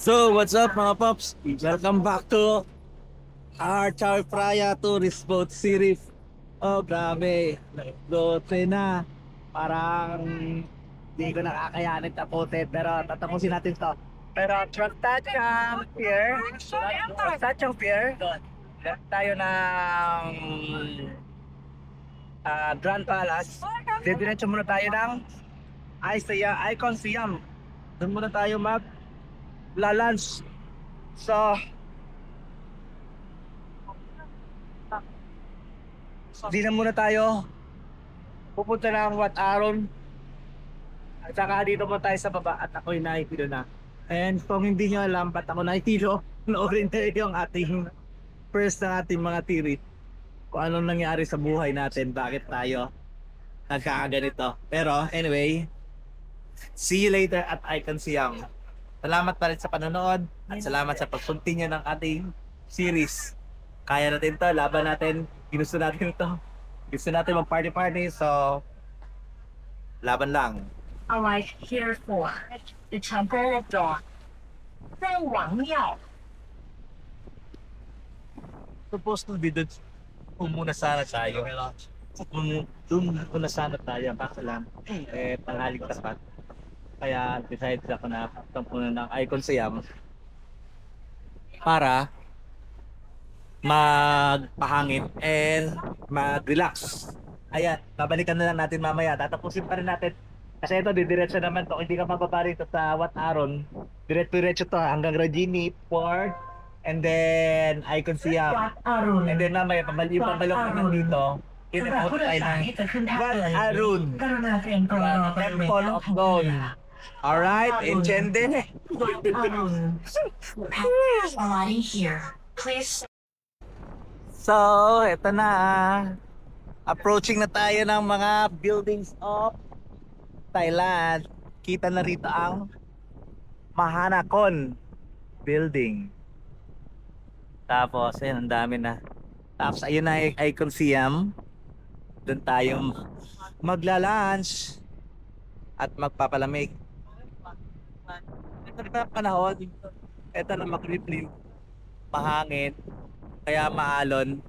So, what's up mga Pops? Welcome back to our Chow Fraya Tourist Boat Series. Oh, grabe. Lote na. Parang hindi ko nakakayanin taputin. Pero tatapusin natin to. Pero from Tachang Pier, left tayo ng Grand Palace. Didiretso muna tayo ng Icon Siam. Doon muna tayo lunch. So, di na muna tayo pupunta ng Wat Aron. At saka dito mo tayo sa baba at ako'y naitilo na. And kung hindi nyo alam ba't ako naitilo, noorin tayo yung ating first ng ating mga tirit. Kung anong nangyari sa buhay natin, bakit tayo nagkakaganito. Pero anyway, see you later at Icon Siam. Salamat pa rin sa panonood at salamat sa pag-continue ng ating series. Kaya natin to, laban natin, ginusto natin ito. Gusto natin mag-party-party, so laban lang. Alright, here for the Temple of Dawn. 在王庙 Supposed to be doon muna sana tayo. Doon muna sana tayo, baka lang. Panghaling tapat. Kaya decided ako na punta muna ng Icon Siam para magpahangin and mag-relax. Ayan, babalikan na lang natin mamaya. Tatapusin pa rin natin. Kasi ito, didiretso naman to. Hindi ka mababa rito sa Wat Aron. Diretso to hanggang Regini, Port, and then Icon Siam. And then mamaya, pabalik naman dito. Kinapot tayo ng Wat Aron, Temple of Dawn. Alright, enchanted. Alright, here. Please. So, eto na. Approaching na tayo ng mga buildings of Thailand. Kita na rito ang Mahanakon building. Tapos, ayun, ang dami na. Tapos, ayun na yung Icon Siam. Doon tayo magla-lunch at magpapalamig. Ito na panahon. Ito na makriplim. Mahangin. Kaya maalon.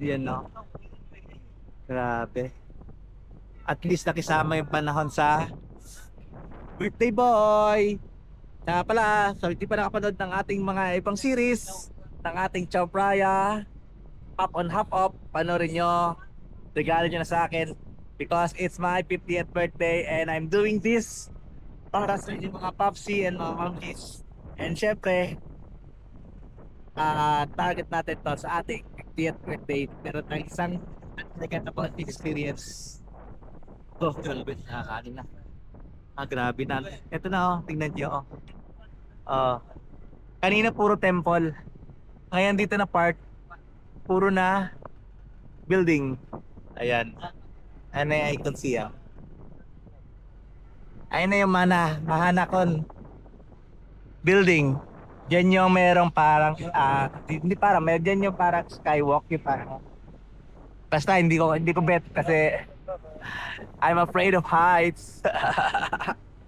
Yan, no? Grabe. At least nakisama yung panahon sa birthday boy. Kaya pala, so hindi pa nakapanood ng ating mga ibang series ng ating Chow Fraya, Hop on Hop Off, panoorin nyo. Regalo nyo na sa akin because it's my 50th birthday and I'm doing this para sa inyo mga Popsy and mga Mommies. And syempre, target natin to sa ating 50th birthday. Pero tayong isang unforgettable experience. Oh, grabe, nakakain na. Grabe na. Ito na, oh, tingnan nyo. Kanina puro temple. Ngayon dito na part, puro na building. Ayan. Ano yung Icon Siam? Ayun na yung Mahanakon building. Diyan yung merong parang hindi parang diyan yung parang skywalk yung parang. Basta hindi ko bet kasi I'm afraid of heights.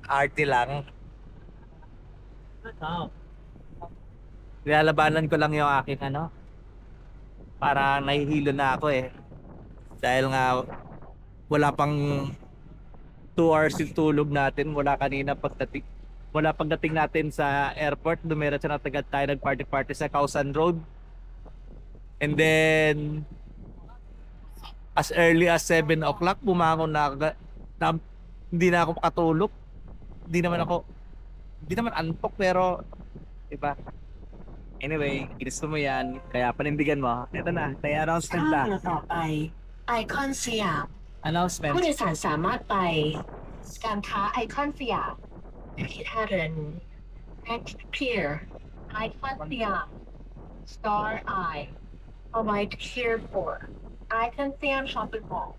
Arty lang. Nilalabanan ko lang yung aking parang nahihilo na ako eh. Dahil nga wala pang 2 hours yung tulog natin mula kanina pagdating natin sa airport. Dumiretso na tagad tayo nag-party sa Kausan Road. And then as early as 7 o'clock bumangon na hindi na ako makatulog. Hindi naman antok pero diba? Anyway, gusto mo yan kaya panindigan mo. Ito na, may announcement na. ต่อไป Icon Siam Announcement. ผู้โดยสารสามารถไปการค้าไอคอนสยามที่ท่าเรือนี้ At Pier Icon Siam Star Eye Alright, here for Icon Siam Shopping Mall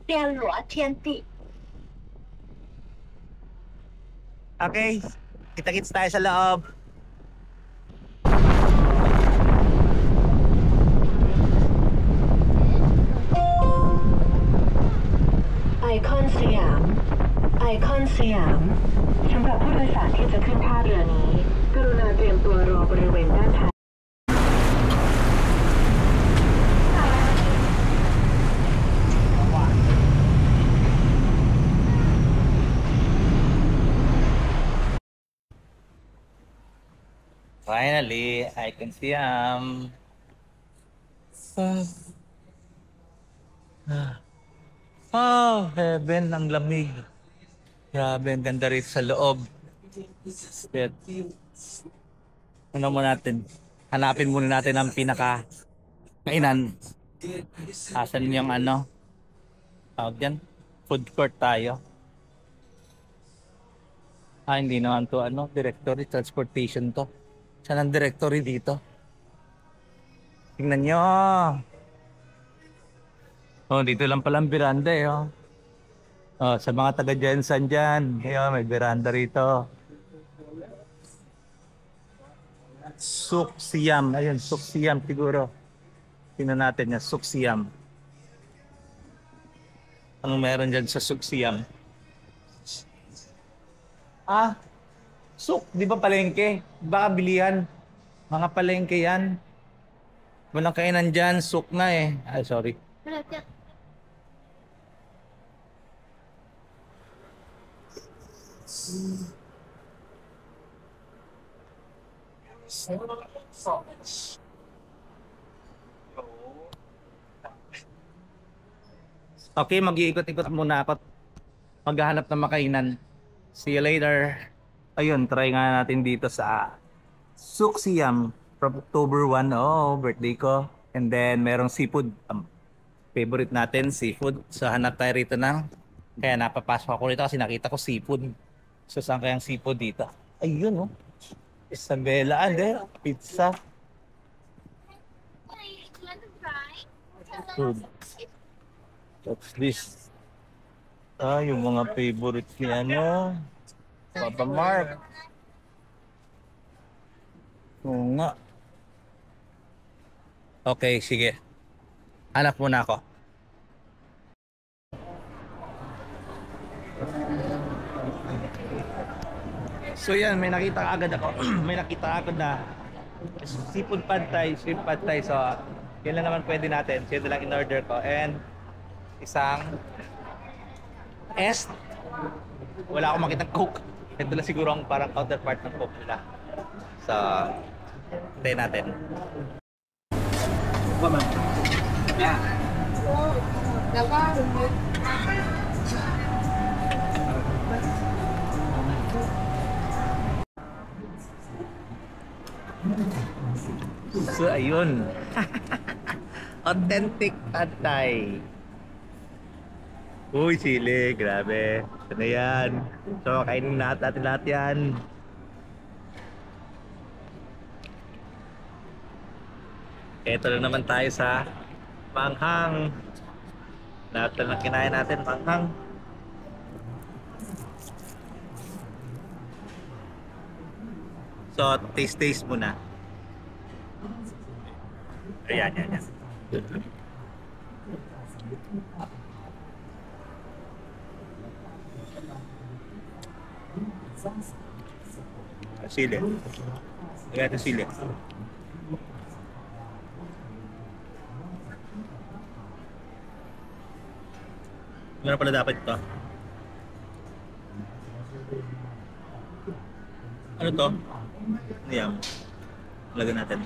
เตียนหลัวเทียนติ Okay, kita-kits tayo sa loob. Icon Siam ไอคอนสยามสำหรับผู้โดยสารที่จะขึ้นท่าเรือนี้กรุณาเตรียมตัวรอบริเวณด้านท้าย Finally, I can see Oh, heaven, ang lamig. Grabe, ang ganda rin sa loob. Shit. Ano mo natin? Hanapin muna natin ang pinaka kainan. Asan yung ano? Tawag yan? Food court tayo. Hindi naman to ano, directory, transportation to. Saan ang directory dito? Tingnan nyo. Oh, dito lang palang veranda eh. Oh. Oh, sa mga taga Jensen dyan. Ayun, may veranda rito. Suk Siam. Ayun, Suk Siam siguro. Tingnan natin yan, Suk Siam. Anong meron dyan sa Suk Siam? Suk, di ba palengke? Baka bilihan. Mga palengke yan. Walang kainan dyan, suk na eh. Ay, sorry. Okay, mag-iikot-ikot muna ako. Maghahanap ng makainan. See you later. Ayun, try nga natin dito sa Suk Siam from October 1. Oh, birthday ko. And then, merong seafood. Favorite natin, seafood. So, hanap tayo rito na. Kaya napapasok ako rito kasi nakita ko seafood. So, saan kayang seafood dito? Ayun, oh. Isabela, pizza. Food. What's this? Yung mga favorite ni ano. Papa Mark. Oo nga. Okay, sige. Hanap muna ako. So yan, may nakita agad ako. May nakita agad na seafood pad thai, shrimp pad thai. So, yun lang naman pwede natin. So, yun lang in-order ko. And isang wala akong makitang Coke. Ito lang siguro ang parang counterpart ng Coke nila. So, tayo natin. So, ayun. Authentic pad thai. Uy, sili. Grabe. Ito na yan. So, kainin natin lahat yan. Ito na naman tayo sa manghang. Lahat na lang kinain natin, manghang. So, taste muna. Ayan, yan. Sili. Lagyan natin sili. Ano pala dapat ito? Ano to? Ayan. Lagyan natin.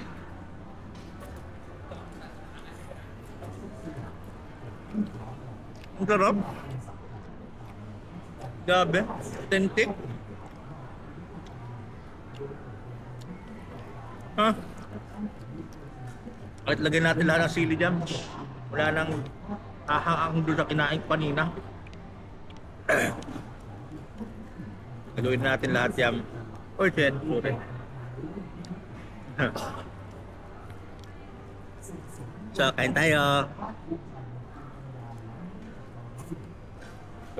Ang sarap. Grabe. Authentic. At lagyan natin lahat ng sili dyan. Wala nang ahang doon na kinain kanina. Gagawin natin lahat yan. Oh shit, sorry. So, kain tayo.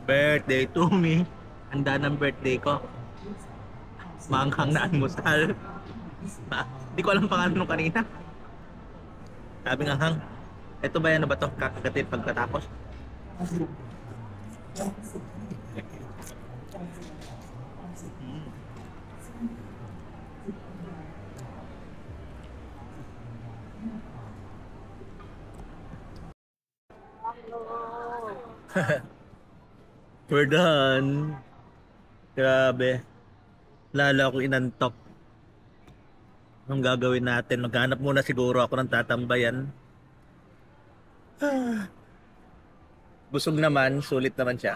Birthday to me. Handa ng birthday ko. Manghang na almusal. Hindi ko alam pangalan nung kanina. Sabi nga hang, ito ba yan na ba ito? Kakagatin pagkatapos. We're done. Grabe. Lalo ako inantok. Anong gagawin natin? Maghanap muna siguro ako ng tatambayan. Busog naman, sulit naman siya.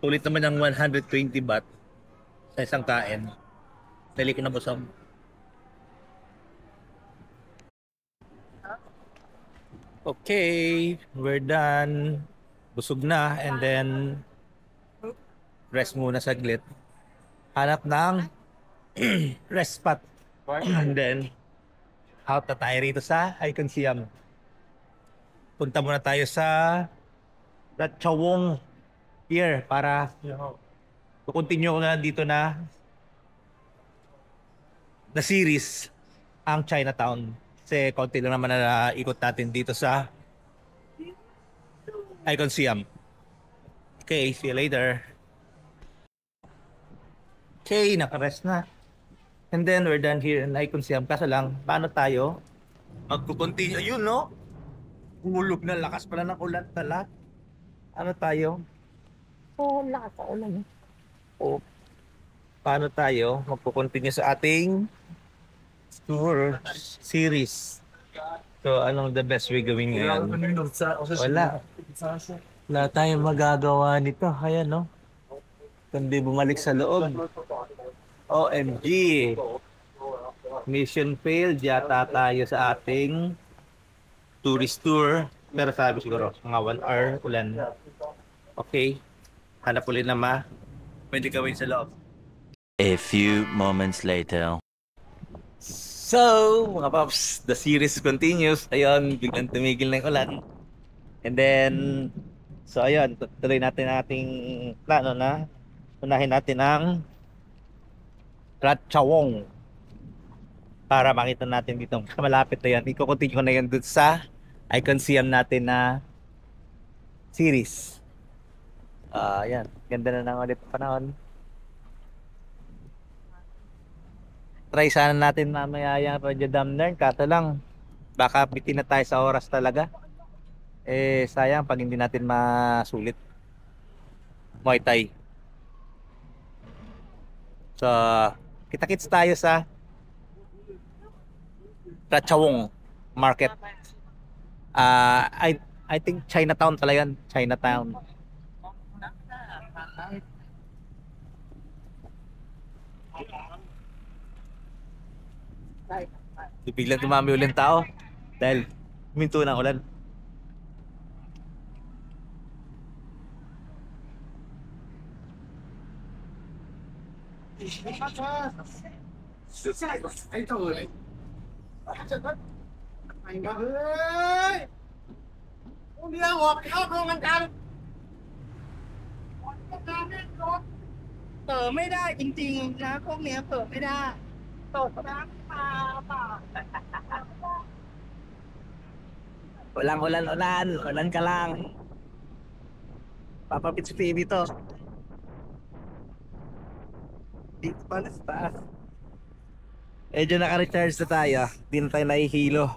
Sulit naman ang 120 baht sa isang kain. Dali ko na busog. Okay, we're done. Busog na and then rest muna saglit. Hanap ng rest spot. And then out na tayo rito sa Icon Siam. Punta muna tayo sa Ratchawong Pier para continue ko na dito na series ang Chinatown. Kasi konti lang naman na ikot natin dito sa Icon Siam. Okay, see you later. Okay, nakarest na. And then we're done here in Icon Siam. Kaso lang, paano tayo magkukontinue? Ayun, no? Hulog na, lakas pala ng ulan tala. Ano tayo? Lakas ng ulan. Paano tayo magkukontinue sa ating tour series? So, anong the best way gawin ngayon? Wala. Wala tayong magagawa nito. Ayan, no? Kundi bumalik sa loob. OMG! Mission failed yata tayo sa ating tourist tour. Pero sabi siguro, mga 1 hour ulan. Okay. Hanap ulit na pwede gawin sa loob. A few moments later. So, mga paps, the series continues. Ayun, biglang tumigil na yung ulan. And then, so ayun, tuloy natin ating plano na unahin natin ang Ratchawong para makita natin dito. Malapit na yan. Iko-continue ko na yan dun sa Icon Siam natin na series. Yan. Ganda na ng ulit panahon. Try sana natin mamaya yung Radyo Damner. Kaso lang, baka bitin na tayo sa oras talaga. Sayang pag hindi natin masulit. Muay Thai. So, kita-kits tayo sa Ratchawong Market. I think Chinatown pala yan. Chinatown. Biglang dumami ulit tao dahil huminto ng ulan.เปิดไม่ได้จริงๆนะพวกเนี้ยเปิดไม่ได้ตกน้ำปลาเปล่า Walang ulan-ulan, ulan ka lang. Papapit si Phoebe to. Dito pa na sa taas. Medyo naka-recharge na tayo. Hindi na tayo nahihilo.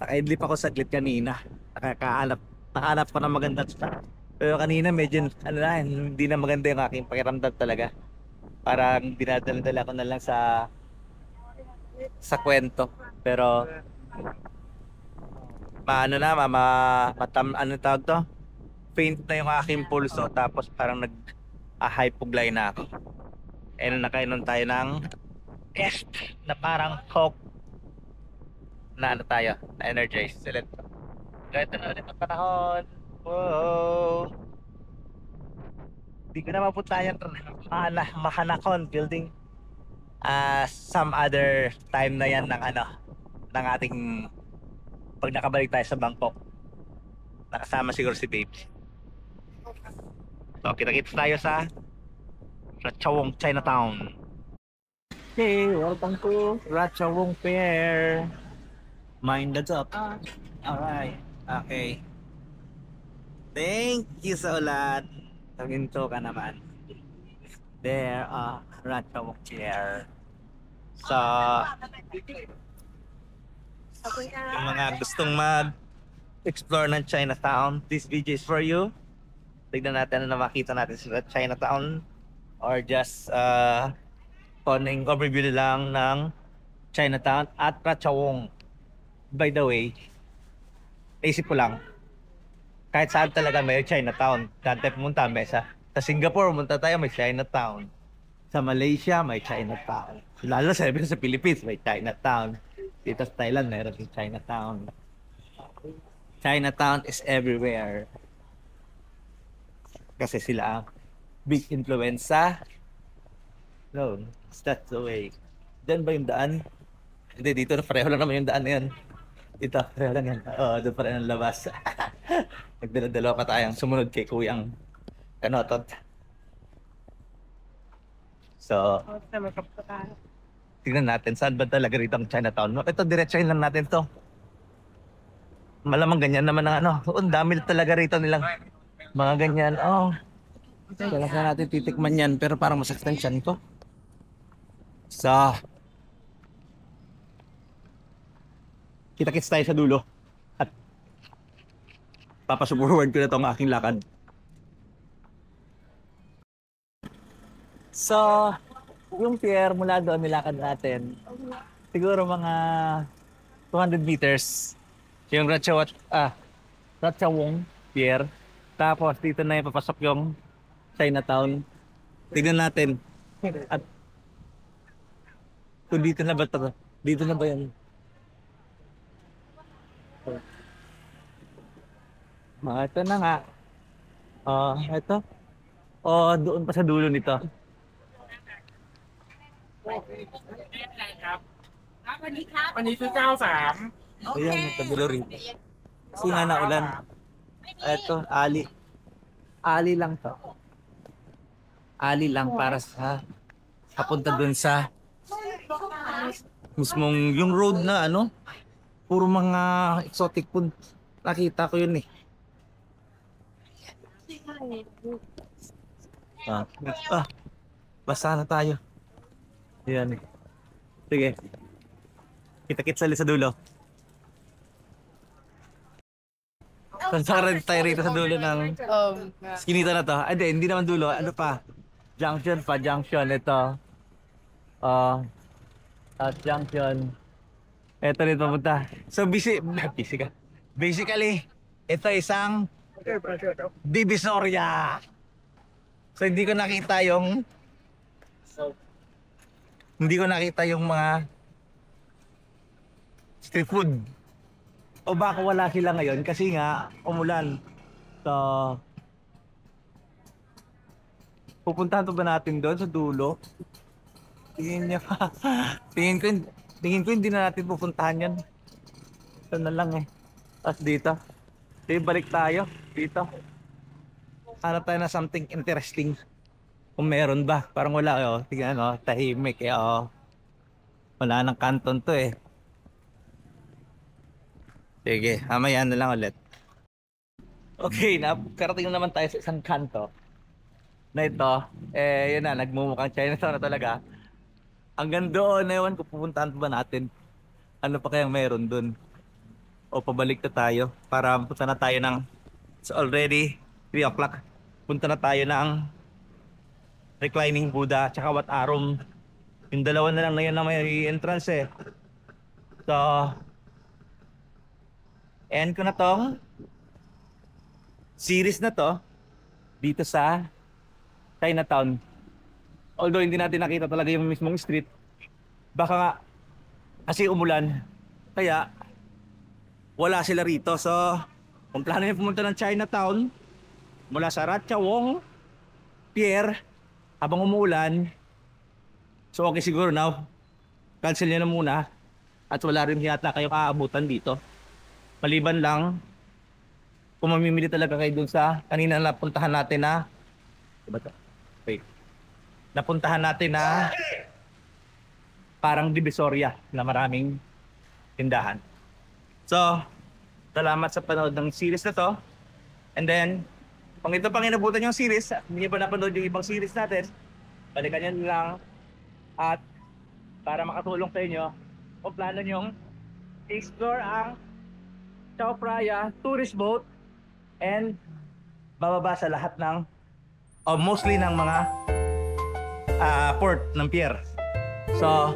Naka-idlip ako saglit kanina. Nakahanap ko ng magandang spot. Pero kanina medyo hindi na maganda yung aking pakiramdam talaga. Parang dinadala-dala ko na lang sa kwento. Pero ano tawag to? Faint na yung aking pulso tapos parang hypoglide na ako. Nakainom tayo ng test na parang Coke na tayo, na energize. Ganda na ulit ang panahon. Wow! Hindi ko na mapunta yung Mahanakon building. Some other time na yan ng ating pag nakabalik tayo sa Bangkok. Nakasama siguro si Babes. So, kita-kits tayo sa Ratchawong Chinatown. Okay, welcome to Ratchawong Pier. Mind that's up. Alright. Okay. Thank you sa ulan. Taginto ka naman. There are Ratchawong Pier. So, yung mga gustong mag-explore ng Chinatown, this video is for you. Tignan natin na makita natin sa Chinatown or just konting overview lang ng Chinatown at Ratchawong. By the way, naisip ko lang, kahit saan talaga may Chinatown. Dati pumunta may sa Singapore, pumunta tayo may Chinatown. Sa Malaysia may Chinatown. Lalo sa Philippines may Chinatown. Dito sa Thailand mayroon yung Chinatown. Chinatown is everywhere. Kasi sila ang big influence sa no, that's the way. Diyan ba yung daan? Hindi, dito na pareho lang naman yung daan na yan. Dito, pareho lang yan. Oo, doon pa rin ang labas. Nagdala-dalawa pa tayong sumunod kay Kuyang Kanotot. So, tingnan natin saan ba talaga rito ang Chinatown. Ito, diretsahin lang natin to. Malamang ganyan naman ang ano. Ang dami talaga rito nilang mga ganyan. Oh, kailangan natin titikman yan pero parang masaktan siyan ko. So, kita-kits tayo sa dulo at papasuforward ko na itong aking lakad. So, yung pier mula doon nilakad natin siguro mga 200 meters yung Ratchawong Pier. Tapos dito na yung papasok yung Chinatown. Tignan natin. At kung dito na ba ito? Dito na ba yan? Ito na nga. Ito. Doon pa sa dulo nito.วันนี้คือ93 Ayan, nagkagulo rin. Kasi nga na ulan. Ito, ali. Ali lang to. Ali lang para sa papunta dun sa mismong yung road na ano. Puro mga exotic food. Nakita ko yun eh. Basa na tayo. Ayan eh. Sige. Kita-kits sa dulo. Saan tayo rito sa dulo ng skinita na to? Hindi naman dulo. Ano pa? Junction pa. Junction. Ito. At junction. Ito rito punta. So basically, ito isang Divisoria. So hindi ko nakita yung mga street food. O baka wala sila ngayon kasi nga umulan. So, pupuntahan pa ba natin doon sa dulo? Tingin ko hindi na natin pupuntahan yan. Ito na lang eh. Tapos dito. Sige, balik tayo. Dito. Hanap tayo na something interesting. Kung meron ba. Parang wala. Tingnan tahimik eh. Wala nang kanton to eh. Sige, mamaya na lang ulit. Okay, nakarating naman tayo sa isang kanto. Na ito, yun na, nagmumukhang Chinatown na talaga. Hanggang doon, ewan ko pupuntahan ba natin. Ano pa kayang meron doon? O pabalik na tayo para punta na tayo ng, it's already 3 o'clock. Punta na tayo ng Reclining Buddha tsaka Wat Arong. Yung dalawa na lang na yun na may entrance eh. So, end ko na tong series na to dito sa Chinatown. Although hindi natin nakita talaga yung mismong street. Baka nga kasi umulan. Kaya wala sila rito. So kung plano nyo pumunta ng Chinatown mula sa Ratchawong Pier habang umuulan, so okay siguro now cancel nyo na muna. At wala rin yata kayong aabutan dito. Maliban lang kung mamimili talaga kayo dun sa kanina napuntahan natin na napuntahan natin na parang Divisoria na maraming tindahan. So, salamat sa panood ng series na to. And then, kung ito pang inabutan yung series, hindi pa napanood yung ibang series natin, balikan nyo lang. At para makatulong sa inyo, kung plano nyong explore ang Chao Phraya tourist boat and bababa sa lahat ng mostly ng mga port ng pier. So,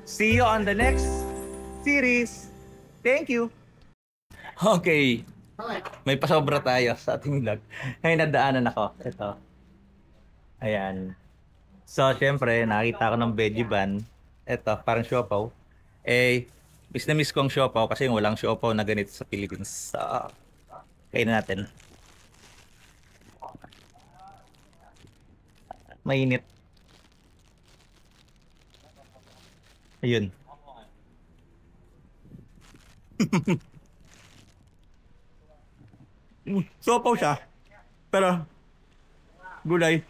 see you on the next series. Thank you. Okay. May pasobra tayo sa ating vlog. Ngayon nadaanan ako. Ito. Ayan. So, syempre, nakita ko ng veggie ban. Ito, parang siopaw. Miss na miss ko ang siopaw kasi walang siopaw na ganito sa Philippines. So, kainin natin. Mainit. Ayun. Siopaw siya. Pero, gulay.